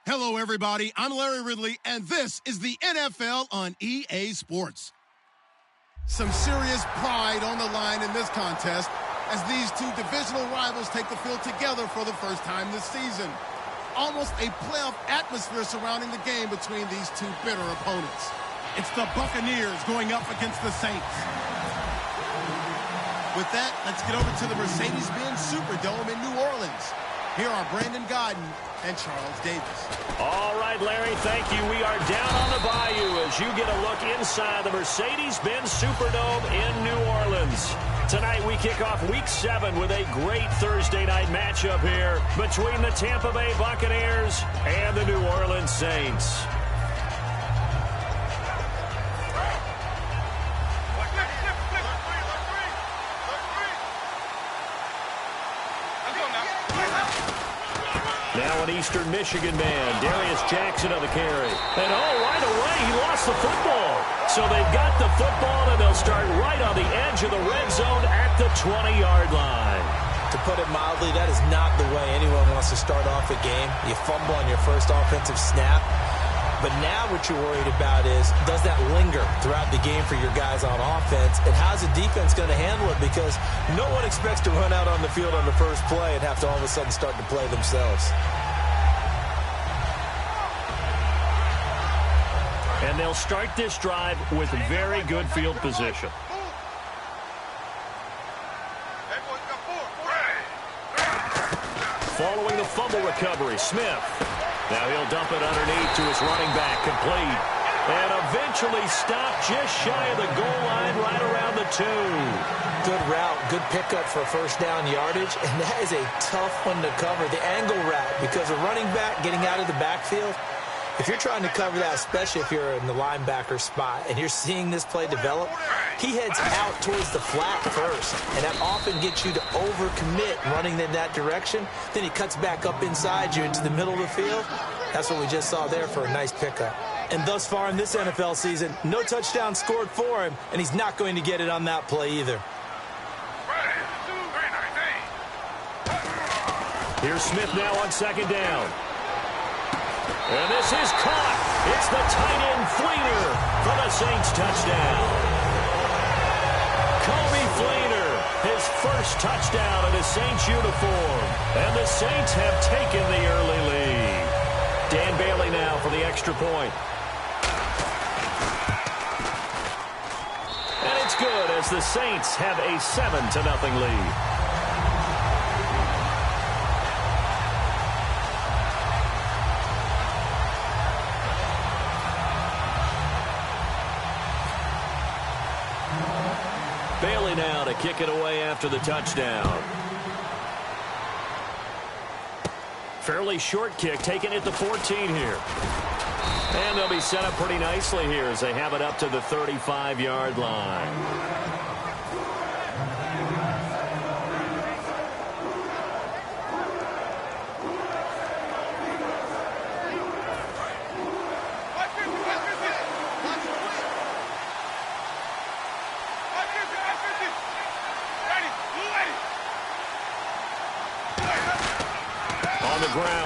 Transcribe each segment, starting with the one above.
Hello, everybody. I'm Larry Ridley, and this is the NFL on EA Sports. Some serious pride on the line in this contest as these two divisional rivals take the field together for the first time this season. Almost a playoff atmosphere surrounding the game between these two bitter opponents. It's the Buccaneers going up against the Saints. With that, let's get over to the Mercedes-Benz Superdome in New Orleans. Here are Brandon Gaudin and Charles Davis. All right, Larry, thank you. We are down on the bayou as you get a look inside the Mercedes-Benz Superdome in New Orleans. Tonight we kick off Week 7 with a great Thursday night matchup here between the Tampa Bay Buccaneers and the New Orleans Saints. Now an Eastern Michigan man, Darius Jackson on the carry. And right away, he lost the football. So they've got the football, and they'll start right on the edge of the red zone at the 20-yard line. To put it mildly, that is not the way anyone wants to start off a game. You fumble on your first offensive snap. But now what you're worried about is, does that linger throughout the game for your guys on offense? And how's the defense going to handle it? Because no one expects to run out on the field on the first play and have to all of a sudden start to play themselves. And they'll start this drive with very good field position. Following the fumble recovery, Smith. Now he'll dump it underneath to his running back, complete. And eventually stopped just shy of the goal line right around the 2. Good route, good pickup for first down yardage, and that is a tough one to cover, the angle route, because a running back getting out of the backfield, if you're trying to cover that, especially if you're in the linebacker spot and you're seeing this play develop, he heads out towards the flat first, and that often gets you to overcommit running in that direction. Then he cuts back up inside you into the middle of the field. That's what we just saw there for a nice pickup. And thus far in this NFL season, no touchdown scored for him, and he's not going to get it on that play either. Here's Smith now on second down. And this is caught. It's the tight end Fleener for the Saints touchdown. Kobe Fleener, his first touchdown in a Saints uniform. And the Saints have taken the early lead. Dan Bailey now for the extra point. And it's good as the Saints have a 7-0 lead. Bailey now to kick it away after the touchdown. Fairly short kick, taking it to 14 here. And they'll be set up pretty nicely here as they have it up to the 35-yard line.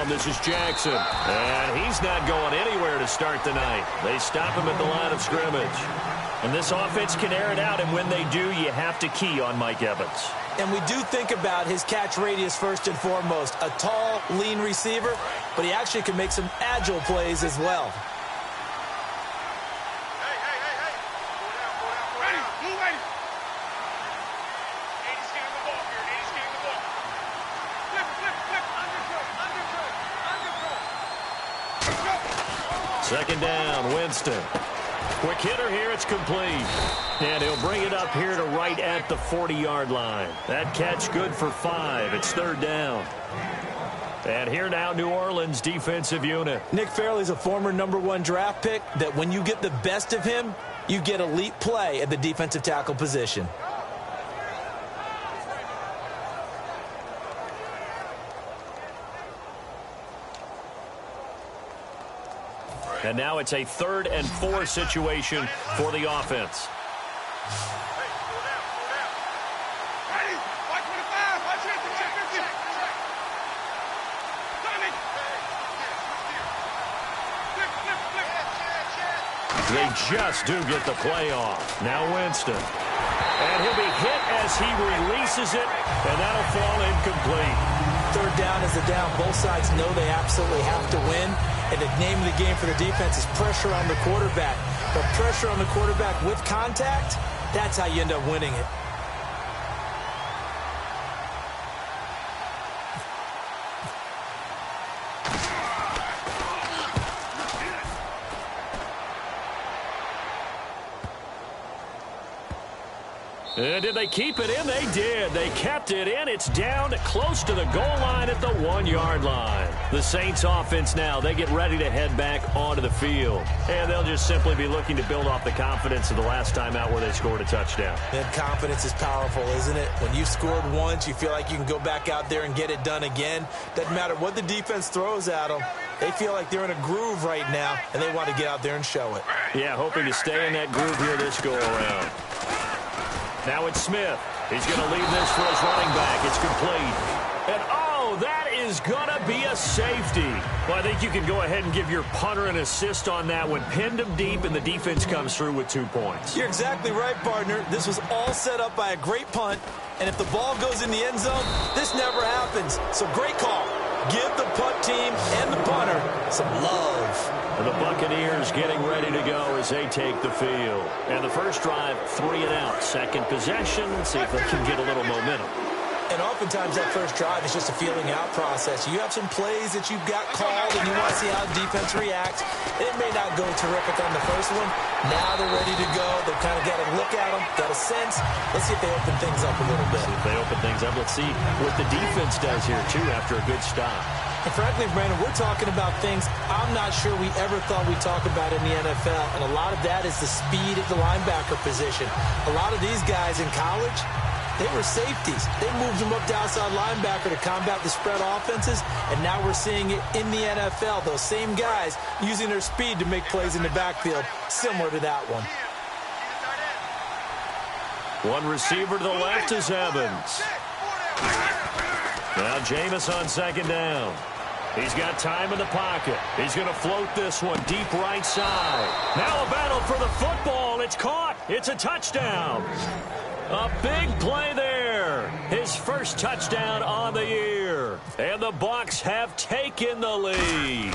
This is Jackson, and he's not going anywhere to start the night. They stop him at the line of scrimmage. And this offense can air it out, and when they do, you have to key on Mike Evans. And we do think about his catch radius first and foremost. A tall, lean receiver, but he actually can make some agile plays as well. Second down, Winston. Quick hitter here, it's complete. And he'll bring it up here to right at the 40-yard line. That catch good for 5. It's third down. And here now, New Orleans defensive unit. Nick Fairley's a former #1 draft pick that when you get the best of him, you get elite play at the defensive tackle position. And now it's a 3rd and 4 situation for the offense. They just do get the play off. Now Winston. And he'll be hit as he releases it, and that'll fall incomplete. Third down is a down. Both sides know they absolutely have to win. And the name of the game for the defense is pressure on the quarterback. But pressure on the quarterback with contact, that's how you end up winning it. Did they keep it in? They did. They kept it in. It's down close to the goal line at the 1-yard line. The Saints offense now, they get ready to head back onto the field. And they'll just simply be looking to build off the confidence of the last time out where they scored a touchdown. And confidence is powerful, isn't it? When you've scored once, you feel like you can go back out there and get it done again. Doesn't matter what the defense throws at them. They feel like they're in a groove right now, and they want to get out there and show it. Yeah, hoping to stay in that groove here this go-around. Now it's Smith. He's going to leave this for his running back. It's complete. And, oh, that is going to be a safety. Well, I think you can go ahead and give your punter an assist on that one. Pinned him deep, and the defense comes through with 2 points. You're exactly right, partner. This was all set up by a great punt. And if the ball goes in the end zone, this never happens. So great call. Give the punt team and the punter some love. And the Buccaneers getting ready to go as they take the field. And the first drive, 3 and out. Second possession. Let's see if they can get a little momentum. And oftentimes that first drive is just a feeling out process. You have some plays that you've got called and you want to see how defense reacts. It may not go terrific on the first one. Now they're ready to go. They've kind of got to look at them, got a sense. Let's see if they open things up a little bit. See if they open things up. Let's see what the defense does here, too, after a good stop. And frankly, Brandon, we're talking about things I'm not sure we ever thought we'd talk about in the NFL. And a lot of that is the speed at the linebacker position. A lot of these guys in college, they were safeties. They moved them up to outside linebacker to combat the spread offenses, and now we're seeing it in the NFL. Those same guys using their speed to make plays in the backfield, similar to that one. One receiver to the left is Evans. Now Jameis on second down. He's got time in the pocket. He's going to float this one deep right side. Now a battle for the football. It's caught. It's a touchdown. A big play there. His first touchdown on the year. And the Bucs have taken the lead.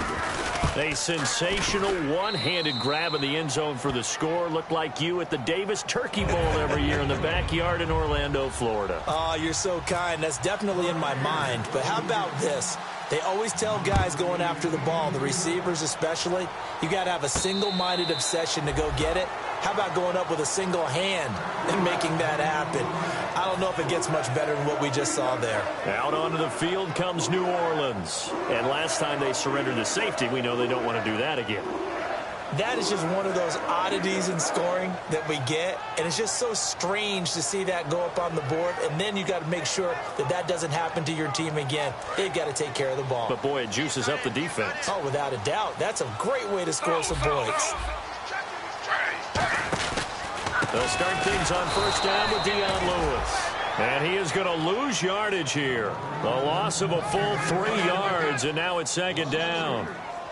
A sensational one-handed grab in the end zone for the score. Looked like you at the Davis Turkey Bowl every year in the backyard in Orlando, Florida. Oh, you're so kind. That's definitely in my mind. But how about this? They always tell guys going after the ball, the receivers especially, you got to have a single-minded obsession to go get it. How about going up with a single hand and making that happen? I don't know if it gets much better than what we just saw there. Out onto the field comes New Orleans. And last time they surrendered the safety, we know they don't want to do that again. That is just one of those oddities in scoring that we get, and it's just so strange to see that go up on the board, and then you got to make sure that that doesn't happen to your team again. They've got to take care of the ball. But, boy, it juices up the defense. Oh, without a doubt. That's a great way to score some points. They'll start things on first down with Dion Lewis. And he is going to lose yardage here. The loss of a full 3 yards, and now it's second down.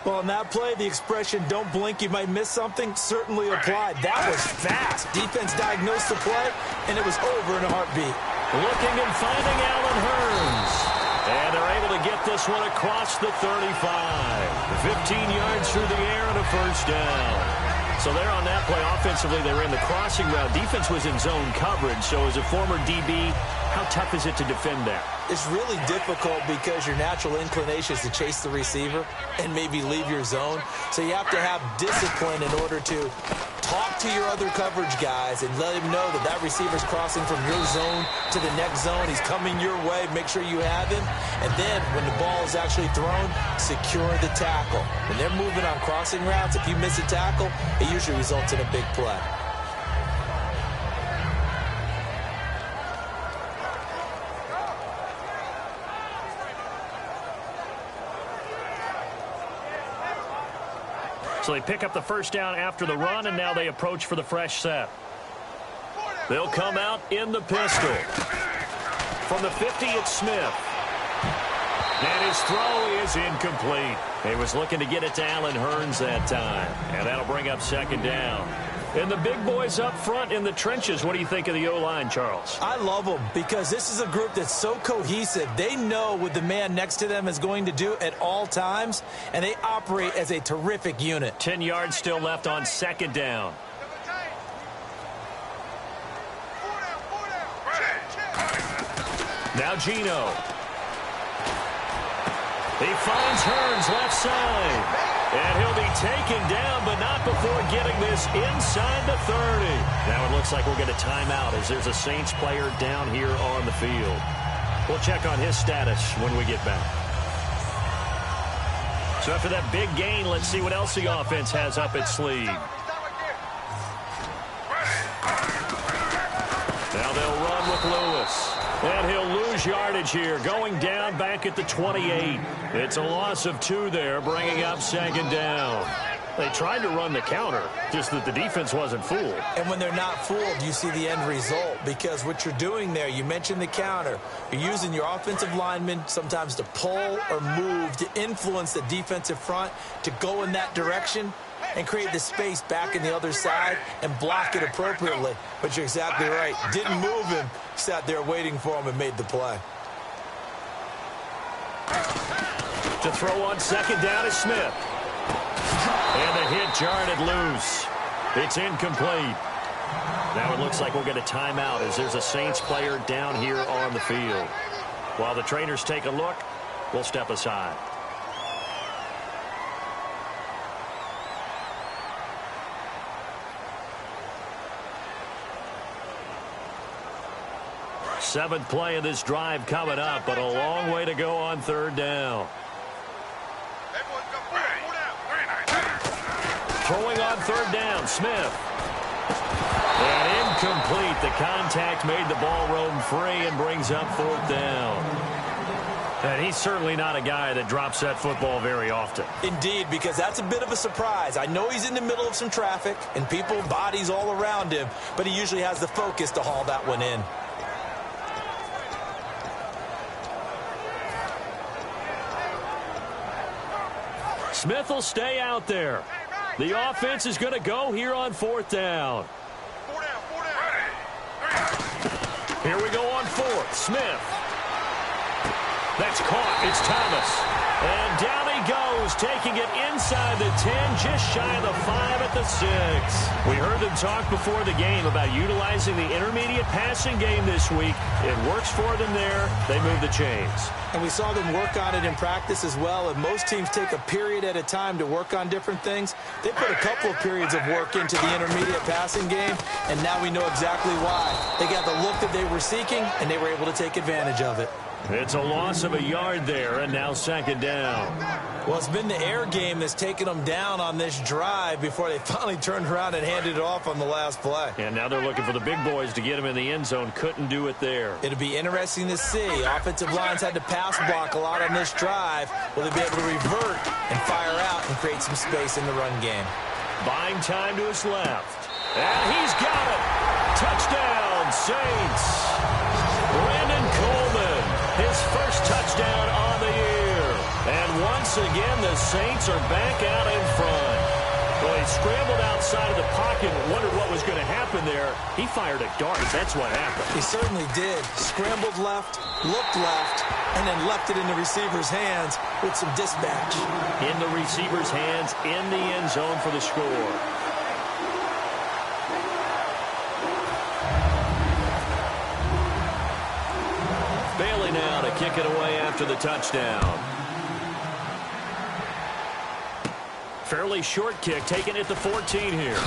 Well, in that play, the expression, don't blink, you might miss something, certainly applied. That was fast. Defense diagnosed the play, and it was over in a heartbeat. Looking and finding Allen Hurns. And they're able to get this one across the 35. 15 yards through the air and a first down. So there on that play, offensively, they ran the crossing route. Defense was in zone coverage, so as a former DB, how tough is it to defend that? It's really difficult because your natural inclination is to chase the receiver and maybe leave your zone. So you have to have discipline in order to talk to your other coverage guys and let him know that that receiver's crossing from your zone to the next zone. He's coming your way. Make sure you have him. And then when the ball is actually thrown, secure the tackle. When they're moving on crossing routes, if you miss a tackle, it usually results in a big play. So they pick up the first down after the run, and now they approach for the fresh set. They'll come out in the pistol. From the 50, it's Smith. And his throw is incomplete. He was looking to get it to Allen Hurns that time. And that'll bring up second down. And the big boys up front in the trenches, what do you think of the O-line, Charles? I love them because this is a group that's so cohesive. They know what the man next to them is going to do at all times, and they operate as a terrific unit. 10 yards still left on second down. Now Geno. He finds Hurns left side. And he'll be taken down, but not before getting this inside the 30. Now it looks like we'll get a timeout as there's a Saints player down here on the field. We'll check on his status when we get back. So after that big gain, let's see what else the offense has up its sleeve. Now they'll run with Lewis. And he'll lose yardage here, going down back at the 28. It's a loss of 2 there, bringing up second down. They tried to run the counter, just that the defense wasn't fooled. And when they're not fooled, you see the end result. Because what you're doing there, you mentioned the counter. You're using your offensive linemen sometimes to pull or move to influence the defensive front to go in that direction and create the space back in the other side and block it appropriately. But you're exactly right. Didn't move him. Sat there waiting for him and made the play. To throw on second down is Smith. And the hit jarred loose. It's incomplete. Now it looks like we'll get a timeout as there's a Saints player down here on the field. While the trainers take a look, we'll step aside. Seventh play of this drive coming up, but a long way to go on third down. Throwing on third down, Smith. And incomplete. The contact made the ball roam free and brings up fourth down. And he's certainly not a guy that drops that football very often. Indeed, because that's a bit of a surprise. I know he's in the middle of some traffic and people, bodies all around him, but he usually has the focus to haul that one in. Smith will stay out there. The offense is going to go here on fourth down. Here we go on fourth. Smith. That's caught. It's Thomas. And down he goes, taking it inside the 10, just shy of the 5 at the 6. We heard them talk before the game about utilizing the intermediate passing game this week. It works for them there. They move the chains. And we saw them work on it in practice as well. And most teams take a period at a time to work on different things. They put a couple of periods of work into the intermediate passing game, and now we know exactly why. They got the look that they were seeking, and they were able to take advantage of it. It's a loss of a yard there, and now second down. Well, it's been the air game that's taken them down on this drive before they finally turned around and handed it off on the last play. And now they're looking for the big boys to get them in the end zone. Couldn't do it there. It'll be interesting to see. Offensive lines had to pass block a lot on this drive. Will they be able to revert and fire out and create some space in the run game? Buying time to his left. And he's got it. Touchdown, Saints. Brandon Coleman, his first touchdown on the year. And once again, the Saints are back out in front. Well, he scrambled outside of the pocket and wondered what was going to happen there. He fired a dart. That's what happened. He certainly did. Scrambled left, looked left, and then left it in the receiver's hands with some dispatch. In the receiver's hands, in the end zone for the score. Bailey now to kick it away after the touchdown. Fairly short kick, taken at the 14 here.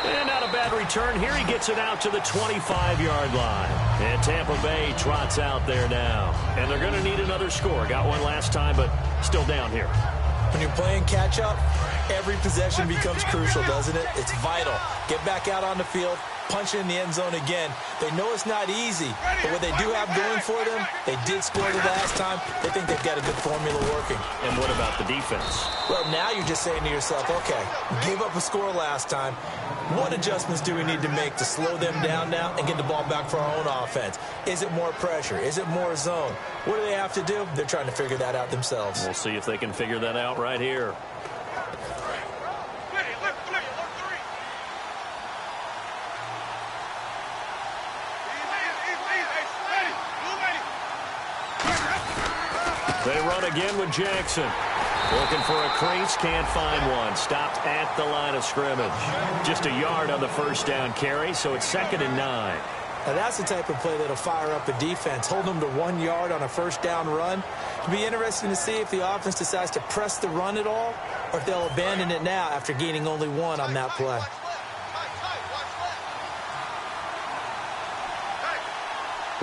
And not a bad return here. He gets it out to the 25-yard line. And Tampa Bay trots out there now. And they're going to need another score. Got one last time, but still down here. When you're playing catch-up, every possession becomes crucial, doesn't it? It's vital. Get back out on the field, punch it in the end zone again. They know it's not easy, but what they do have going for them, they did score the last time. They think they've got a good formula working. And what about the defense? Well, now you're just saying to yourself, okay, gave up a score last time. What adjustments do we need to make to slow them down now and get the ball back for our own offense? Is it more pressure? Is it more zone? What do they have to do? They're trying to figure that out themselves. We'll see if they can figure that out right here. They run again with Jackson. Looking for a crease, can't find one. Stopped at the line of scrimmage. Just a yard on the first down carry, so it's 2nd and 9. Now that's the type of play that'll fire up a defense. Hold them to 1 yard on a first down run. It'll be interesting to see if the offense decides to press the run at all, or if they'll abandon it now after gaining only 1 on that play.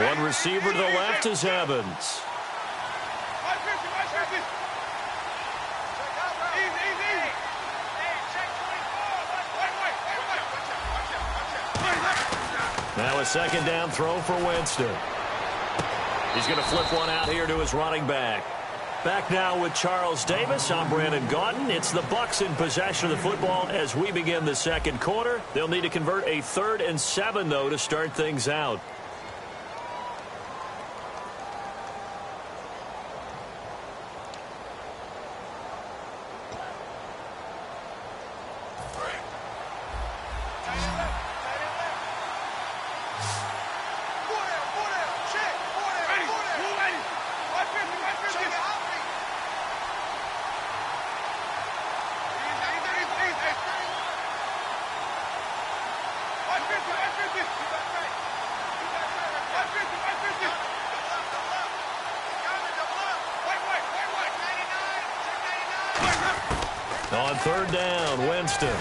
One receiver to the left is Evans. Now a 2nd down throw for Winston. He's going to flip one out here to his running back. Back now with Charles Davis. I'm Brandon Gaudin. It's the Bucs in possession of the football as we begin the second quarter. They'll need to convert a 3rd and 7, though, to start things out. On 3rd down, Winston.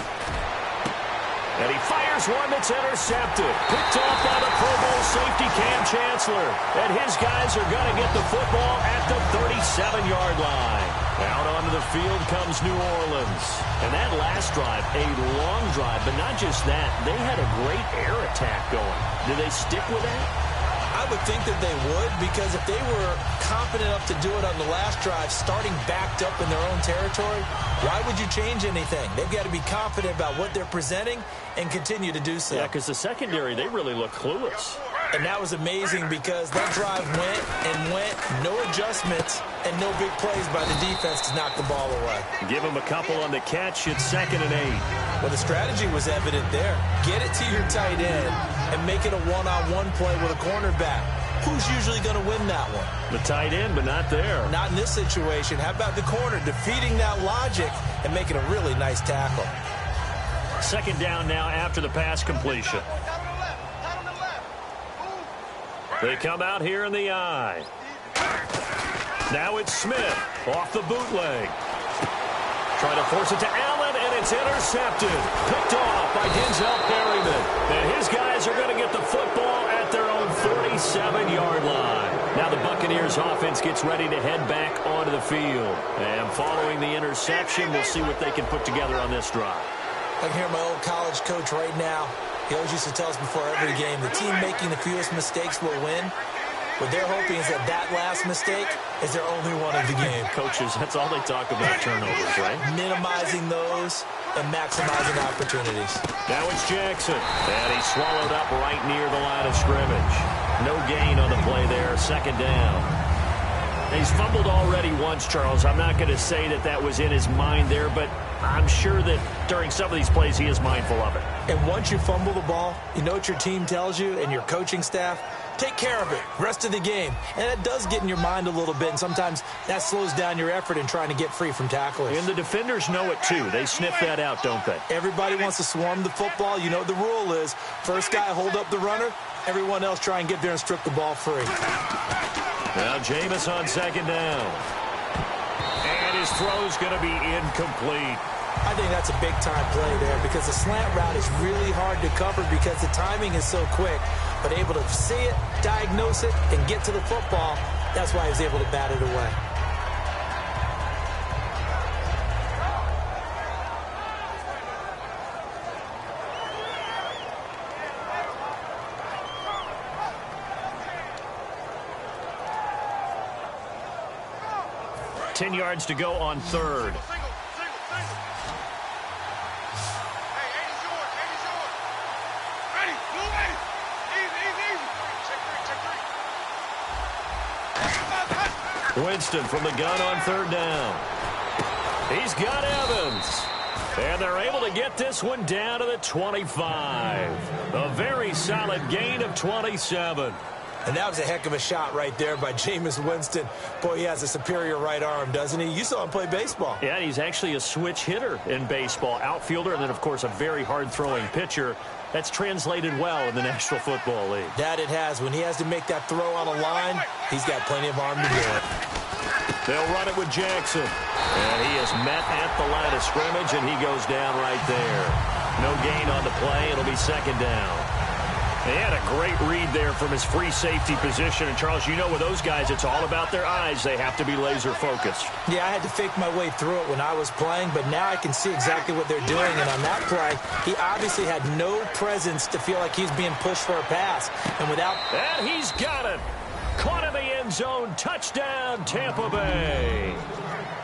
And he fires one that's intercepted. Picked off by the Pro Bowl safety Cam Chancellor. And his guys are going to get the football at the 37-yard line. Out onto the field comes New Orleans. And that last drive, a long drive, but not just that. They had a great air attack going. Do they stick with that? I would think that they would, because if they were confident enough to do it on the last drive, starting backed up in their own territory, why would you change anything? They've got to be confident about what they're presenting and continue to do so. Yeah, because the secondary, they really look clueless. And that was amazing because that drive went and went, no adjustments, and no big plays by the defense to knock the ball away. Give them a couple on the catch. It's 2nd and 8. Well, the strategy was evident there. Get it to your tight end and make it a one-on-one play with a cornerback. Who's usually going to win that one? The tight end, but not there. Not in this situation. How about the corner defeating that logic and making a really nice tackle? 2nd down now after the pass completion. They come out here in the eye. Now it's Smith off the bootleg. Trying to force it to Allen, and it's intercepted. Picked off by Denzel Perryman. And his guys are going to get the football at their own 47-yard line. Now the Buccaneers offense gets ready to head back onto the field. And following the interception, we'll see what they can put together on this drive. I can hear my old college coach right now. He always used to tell us before every game, the team making the fewest mistakes will win. What they're hoping is that last mistake is their only one of the game. Coaches, that's all they talk about, turnovers, right? Minimizing those and maximizing opportunities. Now it's Jackson. And he's swallowed up right near the line of scrimmage. No gain on the play there, 2nd down. He's fumbled already once, Charles. I'm not going to say that that was in his mind there, but I'm sure that during some of these plays he is mindful of it. And once you fumble the ball, you know what your team tells you and your coaching staff? Take care of it, rest of the game. And it does get in your mind a little bit, and sometimes that slows down your effort in trying to get free from tacklers. And the defenders know it too. They sniff that out, don't they? Everybody wants to swarm the football. You know what the rule is. First guy hold up the runner, everyone else try and get there and strip the ball free. Now Jameis on 2nd down. And his throw's going to be incomplete. I think that's a big-time play there because the slant route is really hard to cover because the timing is so quick. But able to see it, diagnose it, and get to the football, that's why he was able to bat it away. Ten yards to go on 3rd. Winston from the gun on third down. He's got Evans. And they're able to get this one down to the 25. A very solid gain of 27. And that was a heck of a shot right there by Jameis Winston. Boy, he has a superior right arm, doesn't he? You saw him play baseball. Yeah, he's actually a switch hitter in baseball. Outfielder, and then, of course, a very hard-throwing pitcher. That's translated well in the National Football League. That it has. When he has to make that throw on a line, he's got plenty of arm to do it. They'll run it with Jackson. And he is met at the line of scrimmage, and he goes down right there. No gain on the play. It'll be second down. They had a great read there from his free safety position. And, Charles, you know with those guys, it's all about their eyes. They have to be laser-focused. Yeah, I had to fake my way through it when I was playing, but now I can see exactly what they're doing. And on that play, he obviously had no presence to feel like he's being pushed for a pass. And without... And he's got it. Caught in the end zone. Touchdown, Tampa Bay.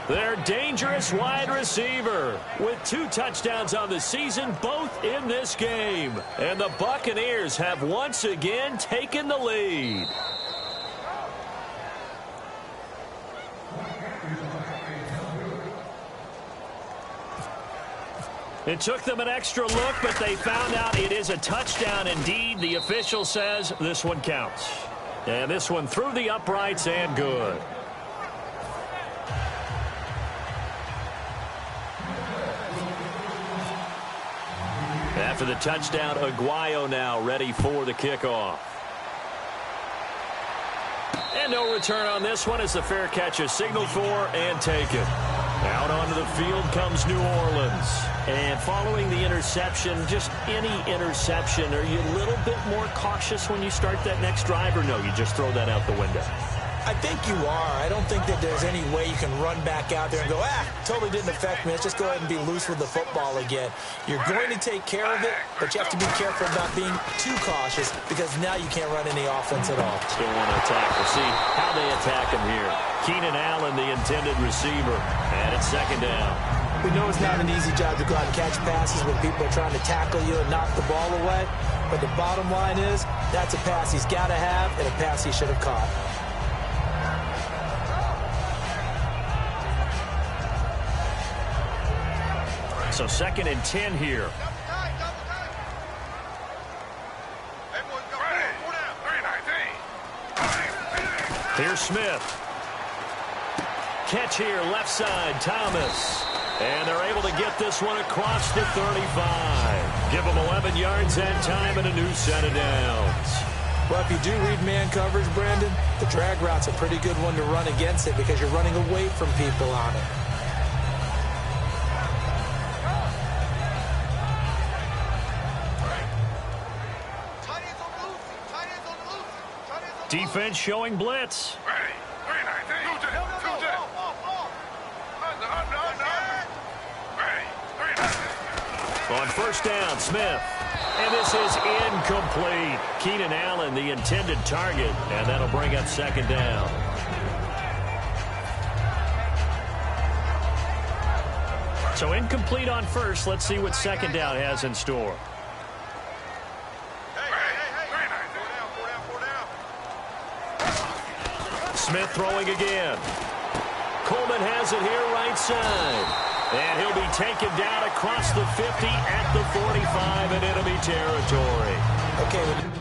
Their dangerous wide receiver with 2 touchdowns on the season, both in this game. And the Buccaneers have once again taken the lead. It took them an extra look, but they found out it is a touchdown indeed. The official says this one counts. And this one through the uprights and good. After the touchdown, Aguayo now ready for the kickoff. And no return on this one as the fair catch is signaled for and taken. Out onto the field comes New Orleans. And following the interception, just any interception, are you a little bit more cautious when you start that next drive, or no, you just throw that out the window? I think you are. I don't think that there's any way you can run back out there and go, totally didn't affect me. Let's just go ahead and be loose with the football again. You're going to take care of it, but you have to be careful about being too cautious because now you can't run any offense at all. Still want to attack. We'll see how they attack him here. Keenan Allen, the intended receiver, and it's second down. We know it's not an easy job to go out and catch passes when people are trying to tackle you and knock the ball away, but the bottom line is that's a pass he's got to have and a pass he should have caught. So second and 10 here. Here's Smith. Catch here, left side, Thomas. And they're able to get this one across the 35. Give them 11 yards that time and a new set of downs. Well, if you do read man coverage, Brandon, the drag route's a pretty good one to run against it because you're running away from people on it. Defense showing blitz. On first down, Smith. And this is incomplete. Keenan Allen, the intended target, and that'll bring up second down. So incomplete on first. Let's see what second down has in store. Smith throwing again. Coleman has it here right side. And he'll be taken down across the 50 at the 45 in enemy territory. Okay.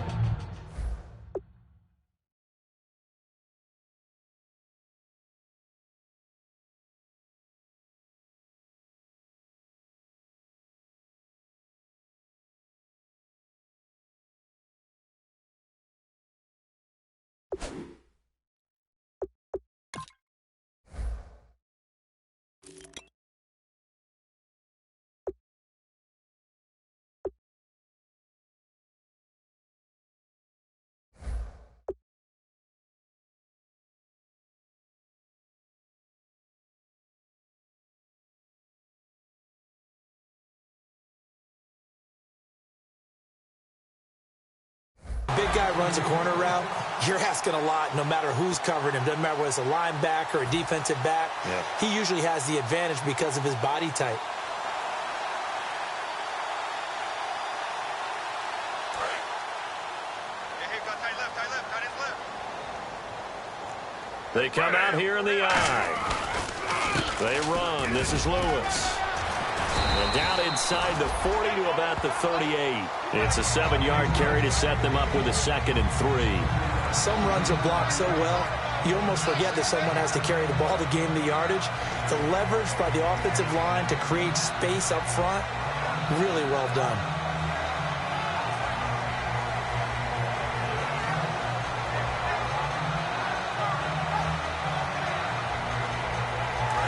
Big guy runs a corner route, you're asking a lot no matter who's covering him. Doesn't matter whether it's a linebacker or a defensive back. Yeah. He usually has the advantage because of his body type. They come out here in the eye. They run. This is Lewis. And down inside the 40 to about the 38. It's a 7-yard carry to set them up with a 2nd and 3. Some runs are blocked so well, you almost forget that someone has to carry the ball to gain the yardage. The leverage by the offensive line to create space up front, really well done.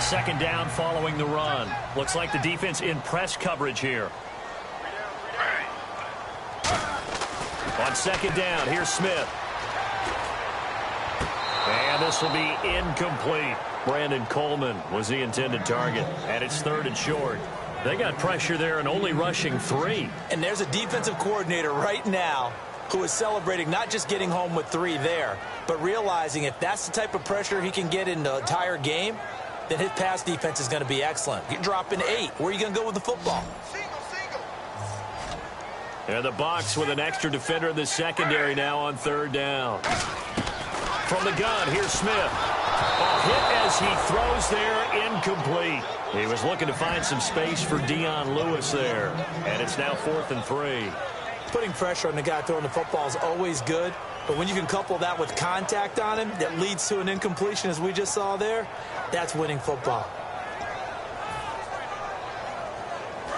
Second down following the run. Looks like the defense in press coverage here. On second down, here's Smith. And this will be incomplete. Brandon Coleman was the intended target. And it's 3rd and short. They got pressure there and only rushing 3. And there's a defensive coordinator right now who is celebrating not just getting home with 3 there, but realizing if that's the type of pressure he can get in the entire game, then his pass defense is going to be excellent. You're dropping 8. Where are you going to go with the football? And the box with an extra defender in the secondary now on 3rd down. From the gun, here's Smith. A hit as he throws there, incomplete. He was looking to find some space for Dion Lewis there. And it's now 4th and 3. Putting pressure on the guy throwing the football is always good, but when you can couple that with contact on him that leads to an incompletion, as we just saw there, that's winning football.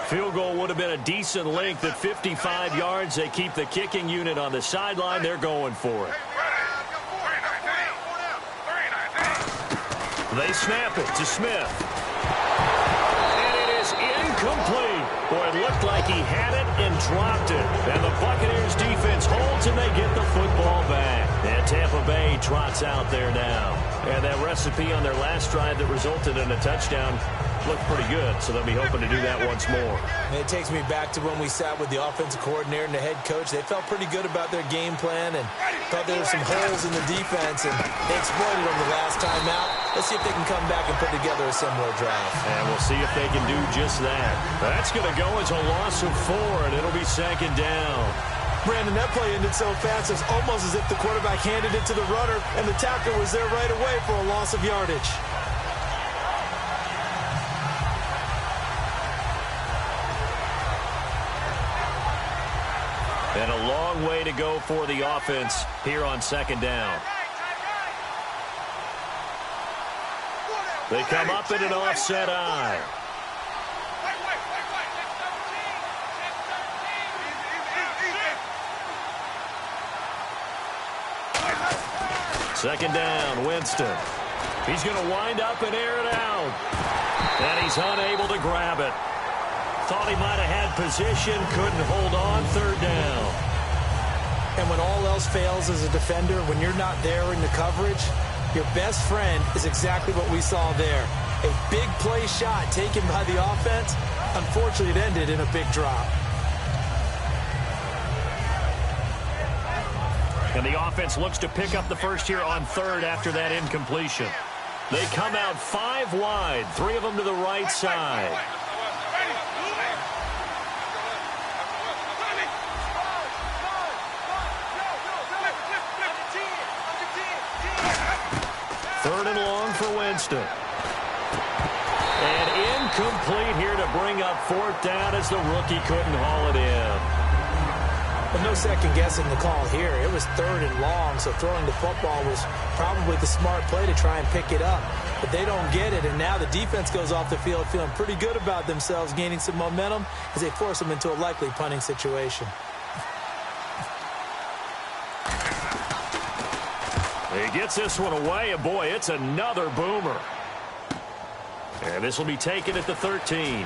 Field goal would have been a decent length at 55 yards. They keep the kicking unit on the sideline. They're going for it. They snap it to Smith. And it is incomplete. Boy, it looked like he had it and dropped it. And the Buccaneers defense holds and they get the football back. And Tampa Bay trots out there now. And that recipe on their last drive that resulted in a touchdown looked pretty good, so they'll be hoping to do that once more. And it takes me back to when we sat with the offensive coordinator and the head coach. They felt pretty good about their game plan and thought there were some holes in the defense, and they exploited them the last time out. Let's see if they can come back and put together a similar drive. And we'll see if they can do just that. That's going to go as a loss of 4, and it'll be 2nd down. Brandon, that play ended so fast, it's almost as if the quarterback handed it to the runner, and the tackler was there right away for a loss of yardage. And a long way to go for the offense here on 2nd down. They come up in an offset eye. Second down, Winston. He's going to wind up and air it out. And he's unable to grab it. Thought he might have had position, couldn't hold on. 3rd down. And when all else fails as a defender, when you're not there in the coverage, your best friend is exactly what we saw there. A big play shot taken by the offense. Unfortunately, it ended in a big drop. And the offense looks to pick up the first here on 3rd after that incompletion. They come out 5 wide, 3 of them to the right side. Third and long for Winston. And incomplete here to bring up 4th down as the rookie couldn't haul it in. Well, no second guessing the call here. It was 3rd and long, so throwing the football was probably the smart play to try and pick it up. But they don't get it, and now the defense goes off the field feeling pretty good about themselves, gaining some momentum as they force them into a likely punting situation. He gets this one away, and boy, it's another boomer. And this will be taken at the 13.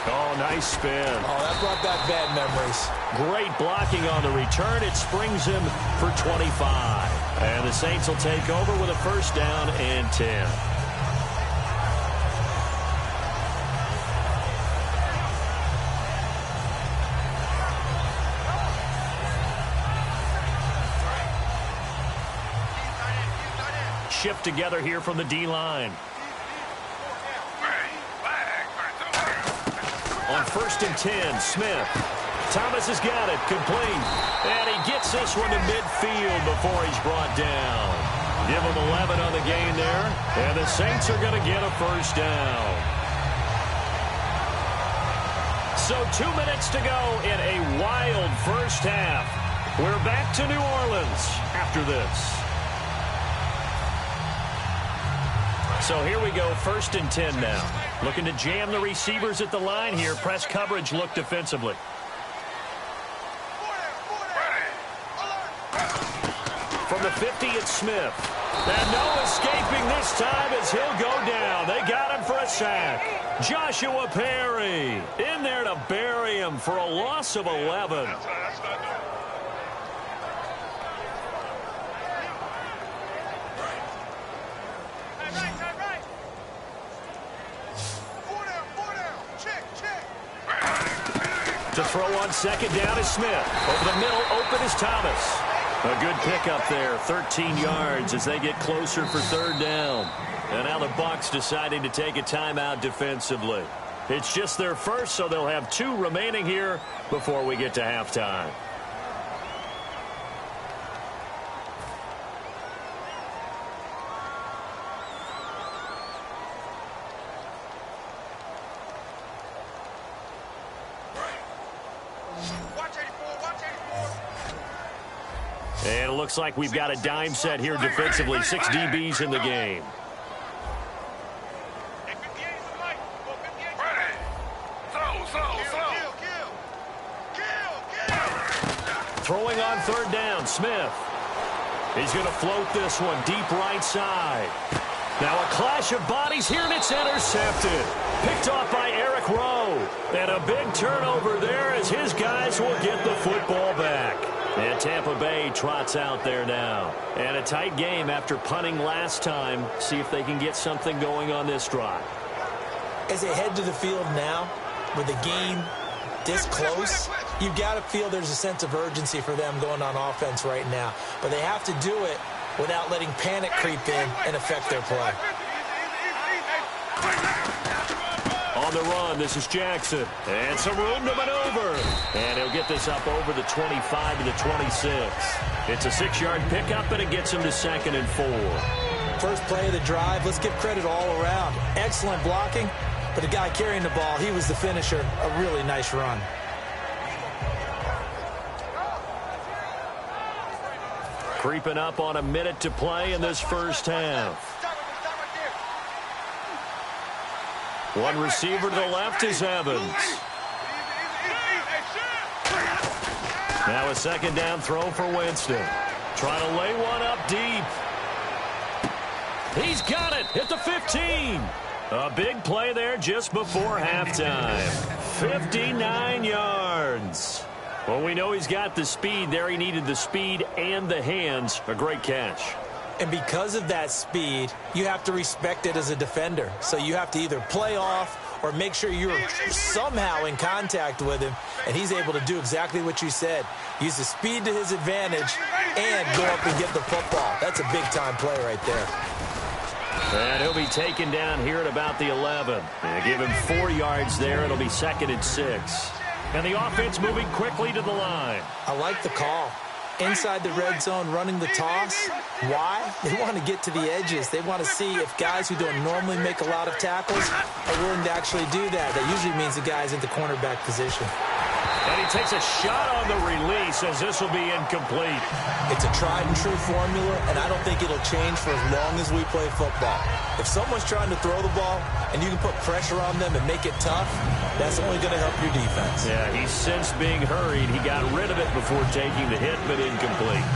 Oh, nice spin. Oh, that brought back bad memories. Great blocking on the return. It springs him for 25. And the Saints will take over with a 1st down and 10. Shift together here from the D-line. On 1st and 10, Smith. Thomas has got it, complete. And he gets this one to midfield before he's brought down. Give him 11 on the game there, and the Saints are going to get a first down. So 2 minutes to go in a wild first half. We're back to New Orleans after this. So here we go, 1st and 10 now. Looking to jam the receivers at the line here. Press coverage look defensively. From the 50, it's Smith. And no escaping this time as he'll go down. They got him for a sack. Joshua Perry in there to bury him for a loss of 11. To throw on 2nd down is Smith. Over the middle, open is Thomas. A good pickup there, 13 yards as they get closer for 3rd down. And now the Bucs deciding to take a timeout defensively. It's just their first, so they'll have 2 remaining here before we get to halftime. And it looks like we've got a dime set here defensively. 6 DBs in the game. Throwing on 3rd down, Smith. He's going to float this one deep right side. Now a clash of bodies here, and it's intercepted. Picked off by Eric Rowe. And a big turnover there as his guys will get the football back. And Tampa Bay trots out there now. And a tight game after punting last time. See if they can get something going on this drive. As they head to the field now, with the game this close, you've got to feel there's a sense of urgency for them going on offense right now. But they have to do it without letting panic creep in and affect their play. On the run, this is Jackson. And some room to maneuver. And he'll get this up over the 25 to the 26. It's a 6-yard pickup, and it gets him to 2nd and 4. First play of the drive, let's give credit all around. Excellent blocking, but the guy carrying the ball, he was the finisher. A really nice run. Creeping up on a minute to play in this first half. One receiver to the left is Evans. Now a 2nd down throw for Winston. Trying to lay one up deep. He's got it at the 15. A big play there just before halftime. 59 yards. Well, we know he's got the speed there. He needed the speed and the hands. A great catch. And because of that speed, you have to respect it as a defender. So you have to either play off or make sure you're somehow in contact with him, and he's able to do exactly what you said. Use the speed to his advantage and go up and get the football. That's a big-time play right there. And he'll be taken down here at about the 11. And give him 4 yards there. It'll be 2nd and 6. And the offense moving quickly to the line. I like the call. Inside the red zone, running the toss. Why? They want to get to the edges. They want to see if guys who don't normally make a lot of tackles are willing to actually do that. That usually means the guy's in the cornerback position. And he takes a shot on the release as this will be incomplete. It's a tried-and-true formula, and I don't think it'll change for as long as we play football. If someone's trying to throw the ball and you can put pressure on them and make it tough, that's only going to help your defense. Yeah, he's since being hurried. He got rid of it before taking the hit, but incomplete.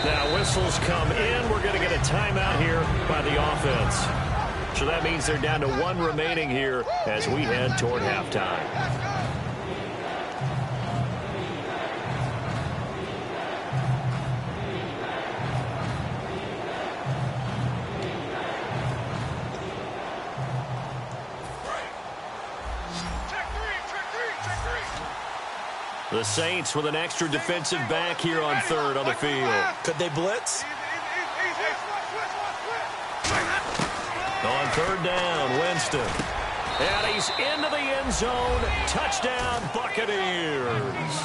Now whistles come in. We're going to get a timeout here by the offense. So that means they're down to 1 remaining here as we head toward halftime. The Saints with an extra defensive back here on 3rd on the field. Could they blitz? On 3rd down, Winston. And he's into the end zone. Touchdown, Buccaneers.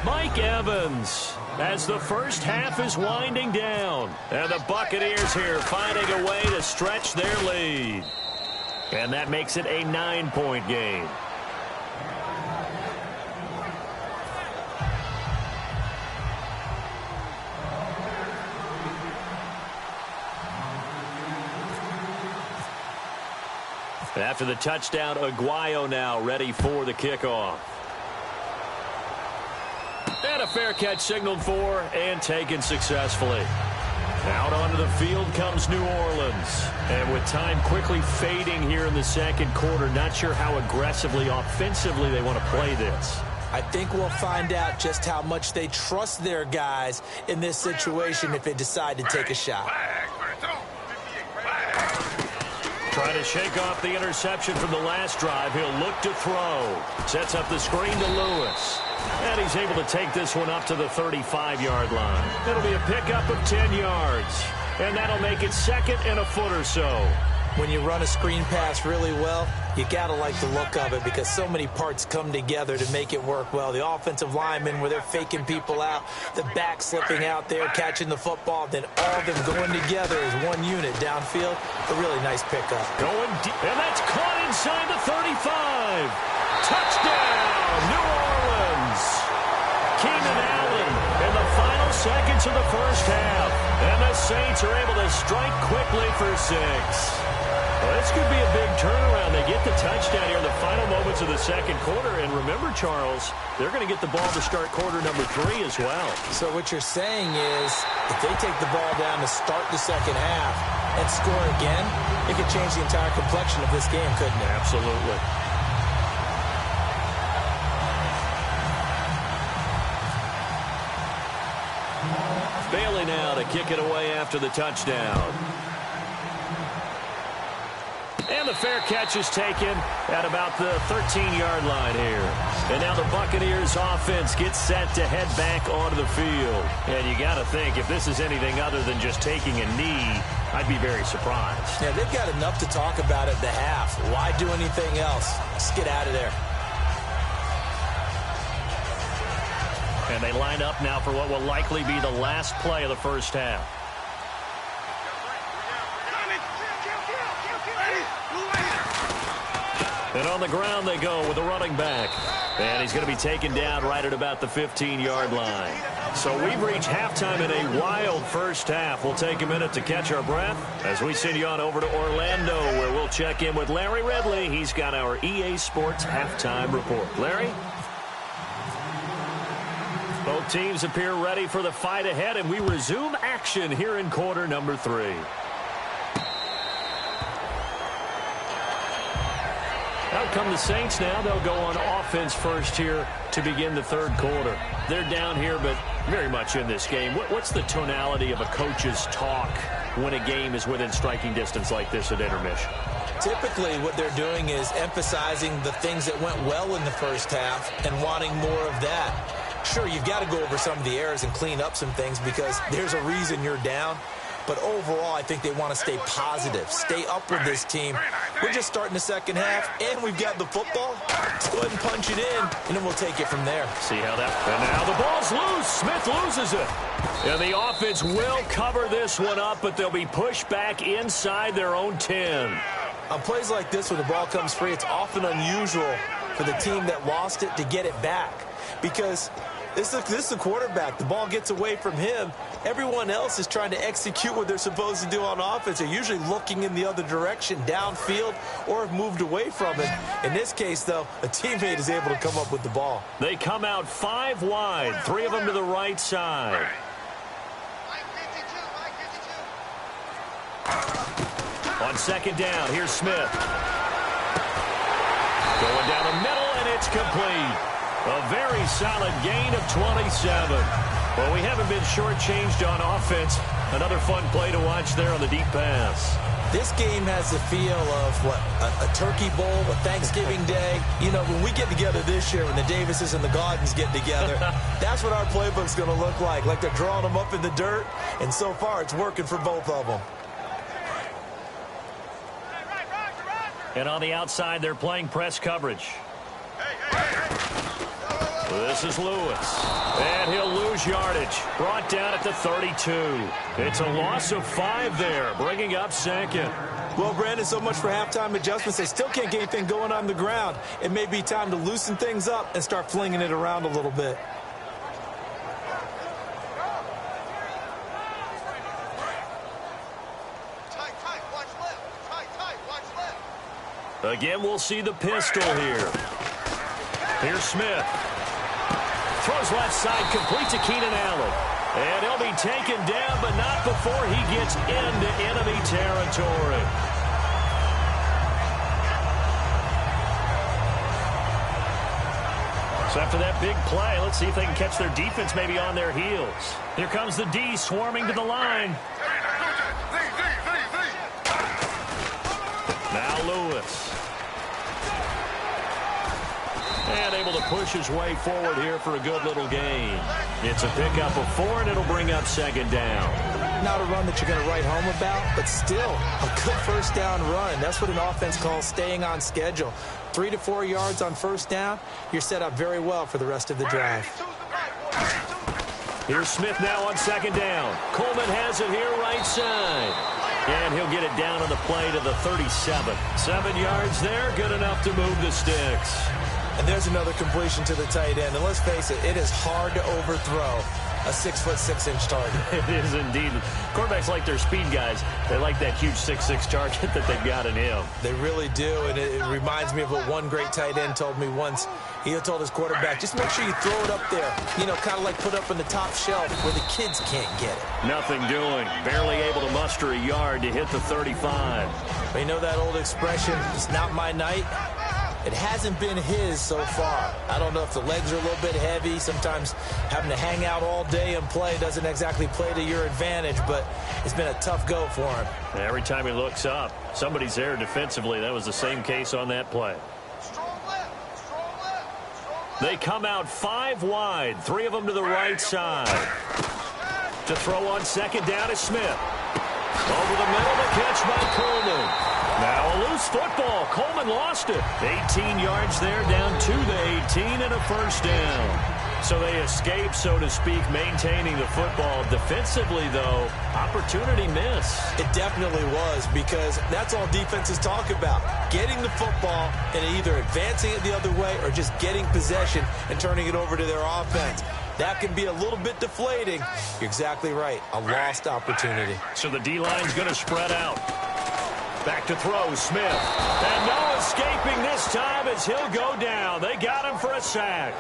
Mike Evans, as the first half is winding down. And the Buccaneers here finding a way to stretch their lead. And that makes it a 9-point game. After the touchdown, Aguayo now ready for the kickoff. And a fair catch signaled for and taken successfully. Out onto the field comes New Orleans. And with time quickly fading here in the second quarter, not sure how aggressively, offensively they want to play this. I think we'll find out just how much they trust their guys in this situation if they decide to take a shot. Trying to shake off the interception from the last drive. He'll look to throw. Sets up the screen to Lewis. And he's able to take this one up to the 35-yard line. It'll be a pickup of 10 yards. And that'll make it second and a foot or so. When you run a screen pass really well, you got to like the look of it because so many parts come together to make it work well. The offensive linemen where they're faking people out, the back slipping out there, catching the football, then all of them going together as one unit downfield. A really nice pickup. Going deep, and that's caught inside the 35. Touchdown, New Orleans. Keenan Allen in the final seconds of the first half. And the Saints are able to strike quickly for 6. Well, this could be a big turnaround. They get the touchdown here in the final moments of the second quarter. And remember, Charles, they're going to get the ball to start quarter number 3 as well. So what you're saying is if they take the ball down to start the second half and score again, it could change the entire complexion of this game, couldn't it? Absolutely. Bailey now to kick it away after the touchdown. And the fair catch is taken at about the 13-yard line here. And now the Buccaneers offense gets set to head back onto the field. And you got to think, if this is anything other than just taking a knee, I'd be very surprised. Yeah, they've got enough to talk about at the half. Why do anything else? Let's get out of there. And they line up now for what will likely be the last play of the first half. And on the ground they go with the running back. And he's going to be taken down right at about the 15-yard line. So we've reached halftime in a wild first half. We'll take a minute to catch our breath as we send you on over to Orlando, where we'll check in with Larry Ridley. He's got our EA Sports halftime report. Larry? Both teams appear ready for the fight ahead, and we resume action here in quarter number 3. Out come the Saints now. They'll go on offense first here to begin the third quarter. They're down here, but very much in this game. What's the tonality of a coach's talk when a game is within striking distance like this at intermission? Typically, what they're doing is emphasizing the things that went well in the first half and wanting more of that. Sure, you've got to go over some of the errors and clean up some things because there's a reason you're down. But overall, I think they want to stay positive, stay up with this team. We're just starting the second half, and we've got the football. Let's go ahead and punch it in, and then we'll take it from there. See how that... And now the ball's loose. Smith loses it. And the offense will cover this one up, but they'll be pushed back inside their own 10. On plays like this, when the ball comes free, it's often unusual for the team that lost it to get it back. Because this is a quarterback. The ball gets away from him. Everyone else is trying to execute what they're supposed to do on offense. They're usually looking in the other direction, downfield, or have moved away from it. In this case, though, a teammate is able to come up with the ball. They come out 5 wide, 3 of them to the right side. On second down, here's Smith. Going down the middle, and it's complete. A very solid gain of 27. Well, we haven't been shortchanged on offense. Another fun play to watch there on the deep pass. This game has the feel of, a Turkey Bowl, a Thanksgiving Day. You know, when we get together this year, when the Davises and the Gaudens get together, that's what our playbook's going to look like they're drawing them up in the dirt, and so far it's working for both of them. And on the outside, they're playing press coverage. This is Lewis. And he'll lose yardage. Brought down at the 32. It's a loss of 5 there, bringing up second. Well, Brandon, so much for halftime adjustments. They still can't get anything going on the ground. It may be time to loosen things up and start flinging it around a little bit. Again, we'll see the pistol here. Here's Smith. Throws left side, complete to Keenan Allen. And he'll be taken down, but not before he gets into enemy territory. So after that big play, let's see if they can catch their defense maybe on their heels. Here comes the D swarming to the line. Now Lewis. And able to push his way forward here for a good little gain. It's a pickup of 4, and it'll bring up second down. Not a run that you're going to write home about, but still a good first down run. That's what an offense calls staying on schedule. 3 to 4 yards on first down, you're set up very well for the rest of the drive. Here's Smith now on second down. Coleman has it here right side. And he'll get it down on the play to the 37. 7 yards there, good enough to move the sticks. And there's another completion to the tight end. And let's face it, it is hard to overthrow a 6'6" target. It is indeed. Quarterbacks like their speed guys. They like that huge 6'6" target that they've got in him. They really do, and it reminds me of what one great tight end told me once. He told his quarterback, just make sure you throw it up there, you know, kind of like put up on the top shelf where the kids can't get it. Nothing doing. Barely able to muster a yard to hit the 35. But you know that old expression, it's not my night? It hasn't been his so far. I don't know if the legs are a little bit heavy. Sometimes having to hang out all day and play doesn't exactly play to your advantage, but it's been a tough go for him. Every time he looks up, somebody's there defensively. That was the same case on that play. They come out 5 wide, 3 of them to the right side. To throw on second down is Smith. Over the middle, the catch by Coleman. Now a loose football. Coleman lost it. 18 yards there, down to the 18 and a first down. So they escape, so to speak, maintaining the football. Defensively, though, opportunity miss. It definitely was, because that's all defenses talk about. Getting the football and either advancing it the other way or just getting possession and turning it over to their offense. That can be a little bit deflating. You're exactly right. A lost opportunity. So the D-line's going to spread out. Back to throw, Smith. And no escaping this time as he'll go down. They got him for a sack.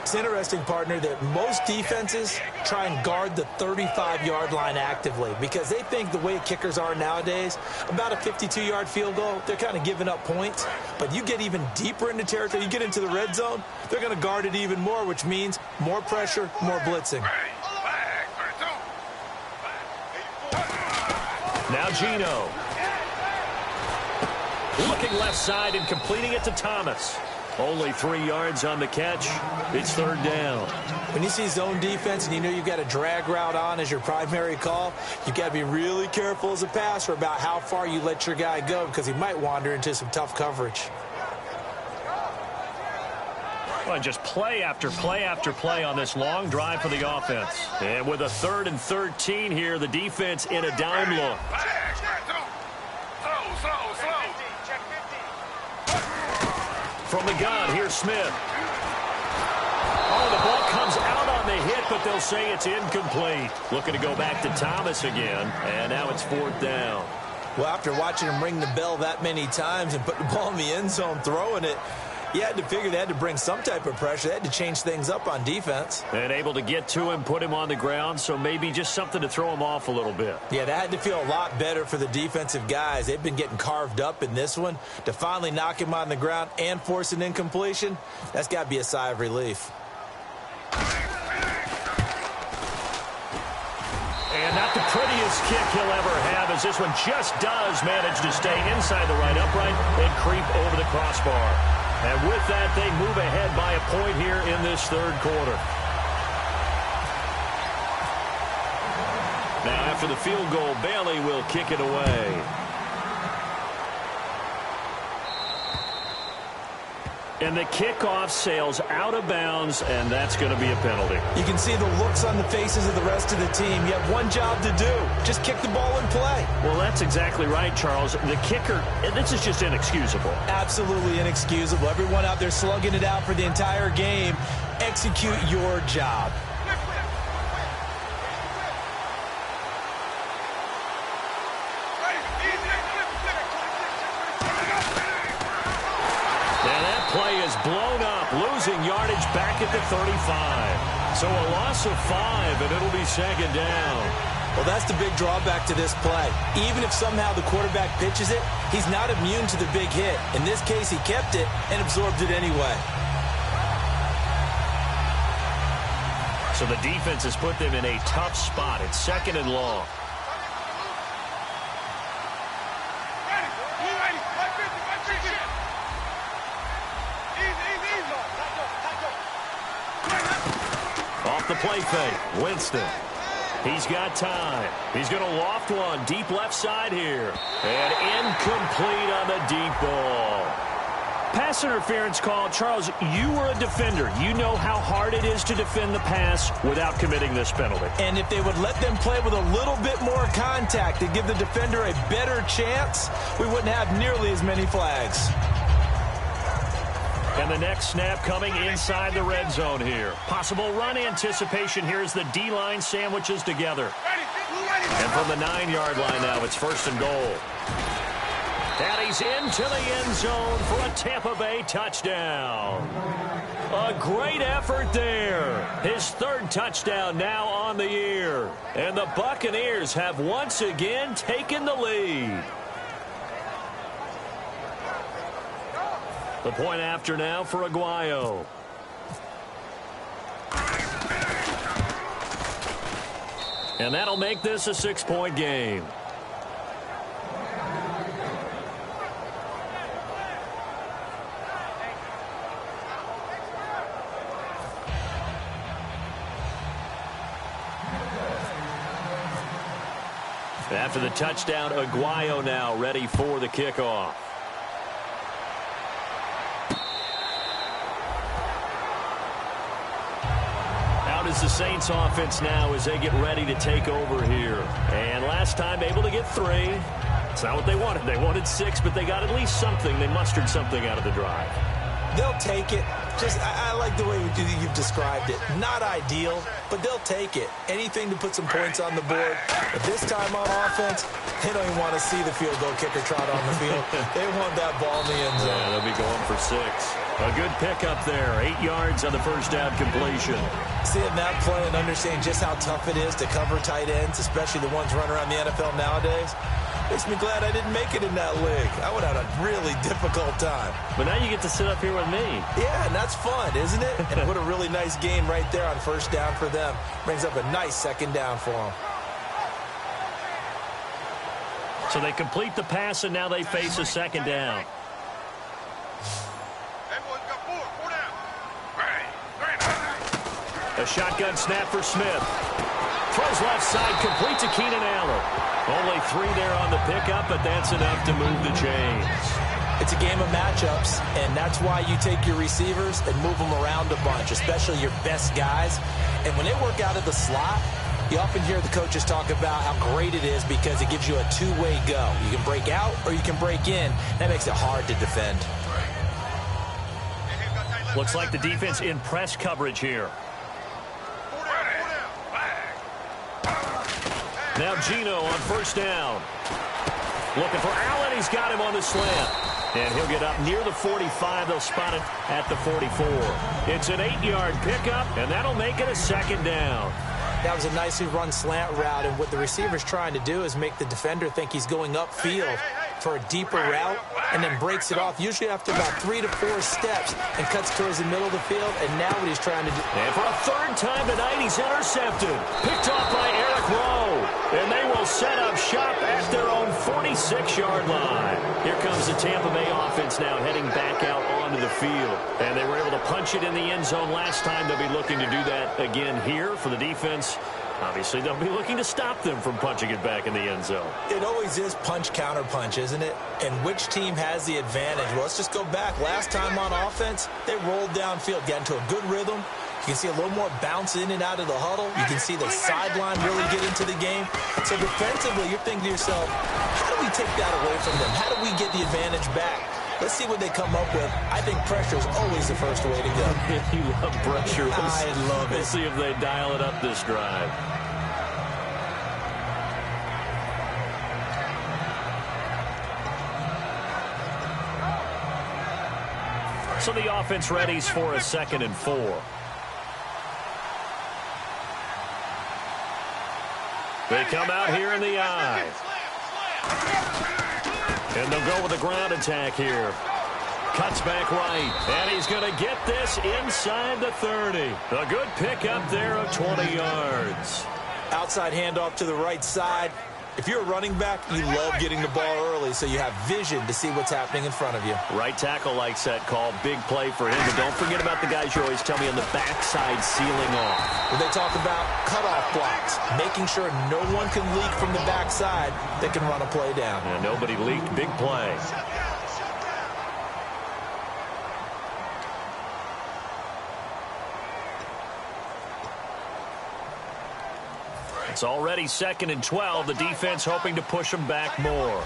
It's interesting, partner, that most defenses try and guard the 35-yard line actively because they think the way kickers are nowadays, about a 52-yard field goal, they're kind of giving up points. But you get even deeper into territory, you get into the red zone, they're going to guard it even more, which means more pressure, more blitzing. Now Gino. Looking left side and completing it to Thomas. Only 3 yards on the catch. It's third down. When you see zone defense and you know you've got a drag route on as your primary call, you've got to be really careful as a passer about how far you let your guy go because he might wander into some tough coverage. Well, just play after play after play on this long drive for the offense. And with a 3rd and 13 here, the defense in a dime look. From the gun, here's Smith. Oh, the ball comes out on the hit, but they'll say it's incomplete. Looking to go back to Thomas again, and now it's 4th down. Well, after watching him ring the bell that many times and put the ball in the end zone, throwing it, you had to figure they had to bring some type of pressure. They had to change things up on defense. And able to get to him, put him on the ground, so maybe just something to throw him off a little bit. Yeah, that had to feel a lot better for the defensive guys. They've been getting carved up in this one. To finally knock him on the ground and force an incompletion, that's got to be a sigh of relief. And not the prettiest kick he'll ever have, as this one just does manage to stay inside the right upright and creep over the crossbar. And with that, they move ahead by a point here in this third quarter. Now, after the field goal, Bailey will kick it away. And the kickoff sails out of bounds, and that's going to be a penalty. You can see the looks on the faces of the rest of the team. You have one job to do. Just kick the ball and play. Well, that's exactly right, Charles. The kicker, this is just inexcusable. Absolutely inexcusable. Everyone out there slugging it out for the entire game. Execute your job. Play is blown up, losing yardage back at the 35. So a loss of 5, and it'll be second down. Well, that's the big drawback to this play. Even if somehow the quarterback pitches it, he's not immune to the big hit. In this case, he kept it and absorbed it anyway. So the defense has put them in a tough spot. It's second and long. Off the play fake, Winston. He's got time. He's going to loft one deep left side here. And incomplete on the deep ball. Pass interference call. Charles, you were a defender. You know how hard it is to defend the pass without committing this penalty. And if they would let them play with a little bit more contact to give the defender a better chance, we wouldn't have nearly as many flags. And the next snap coming inside the red zone here. Possible run anticipation here as the D-line sandwiches together. And from the 9-yard line now, it's first and goal. And he's into the end zone for a Tampa Bay touchdown. A great effort there. His third touchdown now on the year. And the Buccaneers have once again taken the lead. The point after now for Aguayo. And that'll make this a 6-point game. After the touchdown, Aguayo now ready for the kickoff. Is the Saints offense now as they get ready to take over here. And last time able to get 3. It's not what they wanted. They wanted 6, but they got at least something. They mustered something out of the drive. They'll take it. Just, I like the way you've described it. Not ideal, but they'll take it. Anything to put some points on the board. But this time on offense, they don't even want to see the field goal kicker trot on the field. They want that ball in the end zone. Yeah, they'll be going for 6. A good pickup there. 8 yards on the first down completion. Seeing that play and understanding just how tough it is to cover tight ends, especially the ones running around the NFL nowadays, makes me glad I didn't make it in that league. I would have had a really difficult time. But now you get to sit up here with me. Yeah, and that's fun, isn't it? And what a really nice game right there on first down for them. Brings up a nice second down for them. So they complete the pass, and now they face a second down. A shotgun snap for Smith. Throws left side, complete to Keenan Allen. Only 3 there on the pickup, but that's enough to move the chains. It's a game of matchups, and that's why you take your receivers and move them around a bunch, especially your best guys. And when they work out of the slot, you often hear the coaches talk about how great it is because it gives you a two-way go. You can break out or you can break in. That makes it hard to defend. Looks like the defense in press coverage here. Now Geno on first down. Looking for Allen. He's got him on the slant. And he'll get up near the 45. They'll spot it at the 44. It's an 8-yard pickup, and that'll make it a second down. That was a nicely run slant route, and what the receiver's trying to do is make the defender think he's going upfield for a deeper route and then breaks it off, usually after about 3 to 4 steps, and cuts towards the middle of the field, and now what he's trying to do. And for a third time tonight, he's intercepted. Picked off by Eric Rowe, and they will set up shop at their own 46-yard line. Here comes the Tampa Bay offense now heading back out onto the field. And they were able to punch it in the end zone last time. They'll be looking to do that again here for the defense. Obviously, they'll be looking to stop them from punching it back in the end zone. It always is punch, counter punch, isn't it? And which team has the advantage? Well, let's just go back. Last time on offense, they rolled downfield, got into a good rhythm. You can see a little more bounce in and out of the huddle. You can see the sideline really get into the game. So defensively, you're thinking to yourself, how do we take that away from them? How do we get the advantage back? Let's see what they come up with. I think pressure is always the first way to go. You love pressure. I love it. We'll see if they dial it up this drive. So the offense readies for a 2nd and 4. They come out here in the eye. And they'll go with a ground attack here. Cuts back right. And he's going to get this inside the 30. A good pickup there of 20 yards. Outside handoff to the right side. If you're a running back, you love getting the ball early so you have vision to see what's happening in front of you. Right tackle likes that call. Big play for him. But don't forget about the guys you always tell me on the backside sealing off. When they talk about cutoff blocks, making sure no one can leak from the backside that can run a play down. And nobody leaked. Big play. It's already 2nd and 12. The defense hoping to push them back more.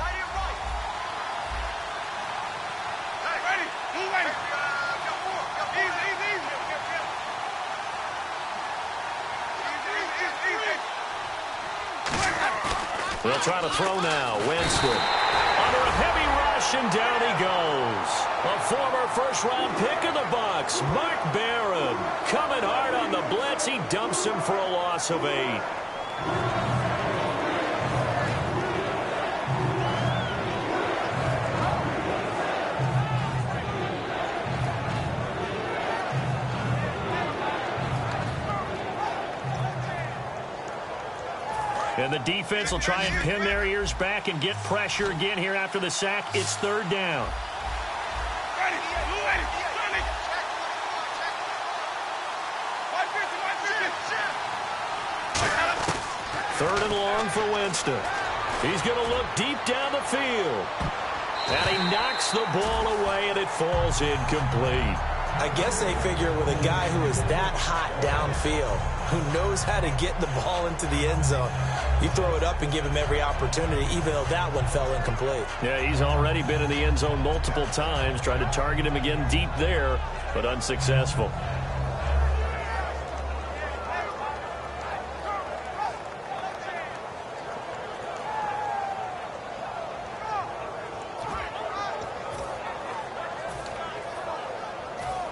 They'll try to throw now. Winston under a heavy rush, and down he goes. A former first-round pick of the Bucs, Mark Barron, coming hard on the blitz. He dumps him for a loss of 8. And the defense will try and pin their ears back and get pressure again here after the sack. It's 3rd down. Third and long for Winston. He's going to look deep down the field. And he knocks the ball away, and it falls incomplete. I guess they figure with a guy who is that hot downfield, who knows how to get the ball into the end zone, you throw it up and give him every opportunity, even though that one fell incomplete. Yeah, he's already been in the end zone multiple times, trying to target him again deep there, but unsuccessful.